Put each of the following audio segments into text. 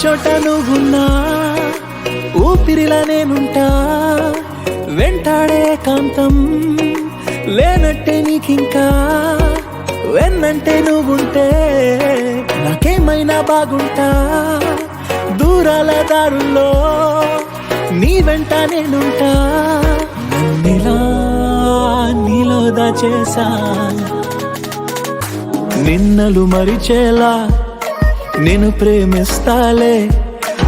చోట నువ్వున్నా ఊపిరిలా నేనుంటా వెంటాడే కాంతం లేనట్టే నీకింకా వెన్నంటే నువ్వుంటే నాకేమైనా బాగుంటా దూరాల దారుల్లో నీ వెంట నేనుంటా నన్నిలా నీలో దాచేసా నిన్నలు మరిచేలా నేను ప్రేమిస్తాలే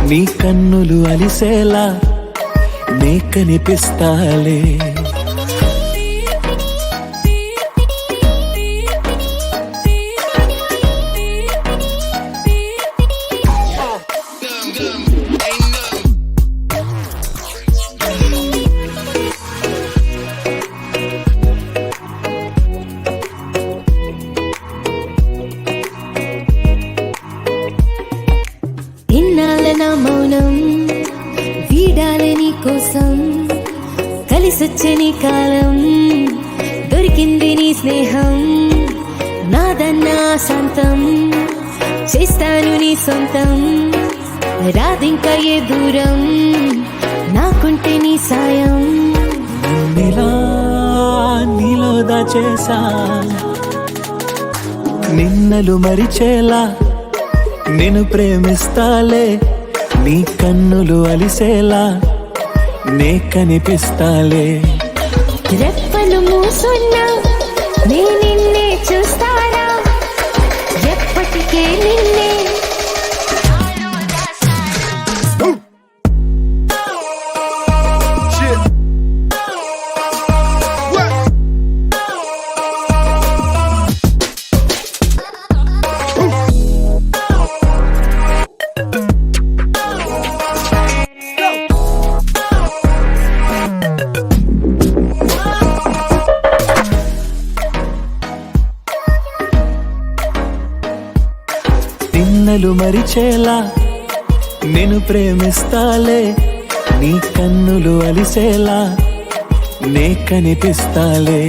నీ కన్నులు అలిసేలా నే కనిపిస్తాలే నా మౌనం వీడాలని కోసం కలిసొచ్చే నీ కాలం దొరికింది నీ స్నేహం నాదన్నా శాంతం చేస్తాను నీ సొంతం రాదింకా ఏ దూరం నాకుంటే నీ సాయం నీలో దాచేసా నిన్నలు మరిచేలా నేను ప్రేమిస్తాలే నీ కన్నులు అలిసేలా నే కనిపిస్తాలే రెప్పలు మూసున్నా నే నిన్నే చూస్తారా ఎప్పటికే నిన్నే నిన్నలు మరిచేలా నేను ప్రేమిస్తాలే నీ కన్నులు అలిసేలా నే కనిపిస్తాలే